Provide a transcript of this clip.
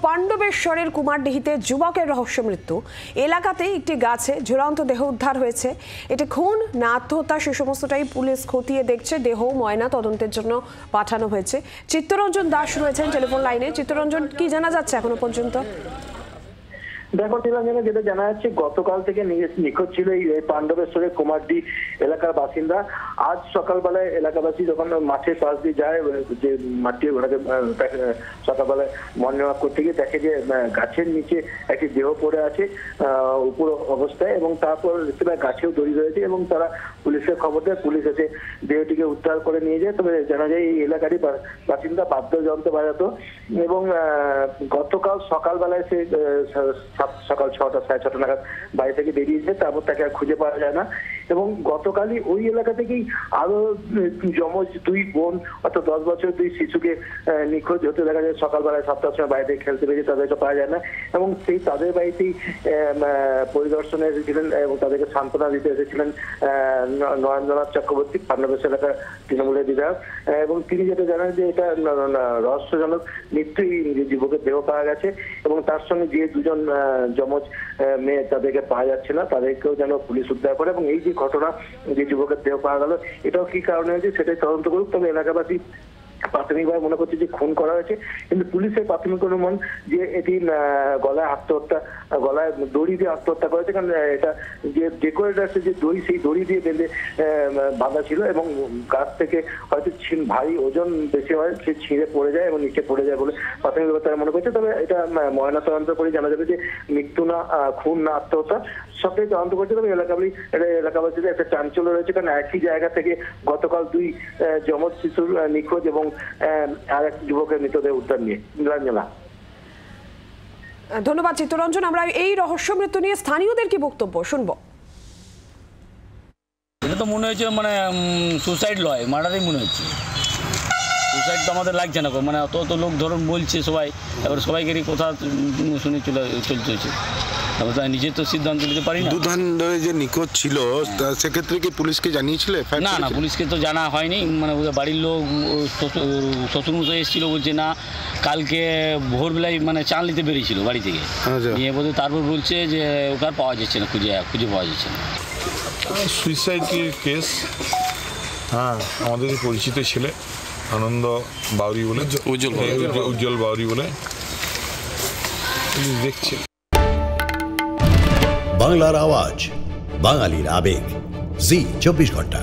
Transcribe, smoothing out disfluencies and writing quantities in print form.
পাণ্ডবেশ্বরের কুমারডিহিতে যুবকের রহস্য মৃত্যু। এলাকাতে একটি গাছে ঝুলন্ত দেহ উদ্ধার হয়েছে। এটি খুন না আত্মহত্যা সে সমস্তটাই পুলিশ খতিয়ে দেখছে। দেহ ময়না তদন্তের জন্য পাঠানো হয়েছে। চিত্তরঞ্জন দাস রয়েছেন টেলিফোন লাইনে। চিত্তরঞ্জন, কি জানা যাচ্ছে এখনো পর্যন্ত? দেখো নীলাঞ্জনা, যেটা জানা যাচ্ছে গতকাল থেকে নিখোঁজ ছিল এই পাণ্ডবেশ্বরের কুমারডি এলাকার বাসিন্দা। আজ সকালবেলায় এলাকাবাসী যখন মাঠের পাশ দিয়ে যায়, যে মাঠটি ওনাকে সকালবেলায় মর্নিং ওয়াক করতে গিয়ে দেখে যে গাছের নিচে একটি দেহ পড়ে আছে উপর অবস্থায়, এবং তারপর গাছেও দড়ি রয়েছে এবং তারা পুলিশকে খবর দেয়। পুলিশ এসে দেহটিকে উদ্ধার করে নিয়ে যায়। তবে জানা যায় এই এলাকারই বাসিন্দা বাদ্যযন্ত্র বাজাতো এবং গতকাল সকালবেলায় সে সকাল 6টা সাড়ে 6টা নাগাদ বাড়ি থেকে বেরিয়েছে। তারপর তাকে আর খুঁজে পাওয়া যায় না। এবং গতকালই ওই এলাকা থেকেই আরো যমজ দুই বোন, অর্থাৎ 10 বছর দুই শিশুকে নিখোঁজ হতে দেখা যায়। সকালবেলায় 7টার সময় বাড়িতে খেলতে বেরিয়ে তাদেরকে পাওয়া যায় না এবং সেই তাদের বাড়িতেই পরিদর্শনে এসেছিলেন এবং তাদেরকে সান্ত্বনা দিতে এসেছিলেন নরেন্দ্রনাথ চক্রবর্তী, পাণ্ডবেশ্বর এলাকার তৃণমূলের বিধায়ক। এবং তিনি যেটা জানান যে এটা রহস্যজনক মৃত্যুই, যুবকের দেহ পাওয়া গেছে এবং তার সঙ্গে যে দুজন যমজ মেয়ে তাদেরকে পাওয়া যাচ্ছে না, তাদেরকেও যেন পুলিশ উদ্ধার করে। এবং এই যে ঘটনা, যে যুবকের দেহ পাওয়া গেল, এটাও কি কারণে হয়েছে সেটাই তদন্ত করুক। তবে এলাকাবাসী প্রাথমিকভাবে মনে করছে যে খুন করা হয়েছে, কিন্তু পুলিশের প্রাথমিক অনুমান যে এটি গলায় আত্মহত্যা, গলায় দড়ি দিয়ে আত্মহত্যা করেছে। কারণ এটা যে ডেকোরেট আছে যে দড়ি, সেই দড়ি দিয়ে বেঁধে বাঁধা ছিল এবং গাছ থেকে হয়তো ভারী ওজন বেশি হয়, সে ছিঁড়ে পড়ে যায় এবং নিচে পড়ে যায় বলে প্রাথমিকভাবে তারা মনে করছে। তবে এটা ময়নাতদন্ত করে জানা যাবে যে মৃত্যু না খুন না আত্মহত্যা, সবটাই তদন্ত করছে। তবে এলাকাবাসীদের একটা চাঞ্চল্য রয়েছে, কারণ একই জায়গা থেকে গতকাল দুই যমজ শিশুর নিখোঁজ এবং আর এক যুবকের মৃতদেহ উদ্ধার নিয়ে। নীলাঞ্জনা, ধন্যবাদ চিত্তরঞ্জন। আমরা এই রহস্য মৃত্যু নিয়ে স্থানীয়দের কি বক্তব্য শুনবো। এটা তো মনে হচ্ছে মানে সুসাইড লয়, মার্ডারই মনে হচ্ছে। সুসাইড তো আমাদের লাগছে না, মানে অত লোক ধরুন বলছে সবাই, এবার সবাইকে কথা শুনে চলছে। তাই নিজে তো সিদ্ধান্ত নিতে পারি না। দুধান ধরে যে নিখোঁজ ছিল সেক্ষেত্রে কি পুলিশকে জানিয়েছিলে? না, পুলিশকে তো জানা হয়নি। মানে ওদের বাড়ির লোক, শ্বশুরমশাই এসেছিল, বলছে না কালকে ভোরবেলায় মানে চাল নিতে বেরিয়েছিল বাড়ি থেকে, নিয়ে বলতে তারপর বলছে যে ওকে আর পাওয়া যাচ্ছে না, খুঁজে পাওয়া যাচ্ছে না। সুইসাইডের কেস, হ্যাঁ, আমাদের পরিচিত ছেলে আনন্দ বাউরি বলে, উজ্জ্বল বাউরি বলে দেখছে। বাংলার আওয়াজ, বাঙালির আবেগ, জি 24 ঘন্টা।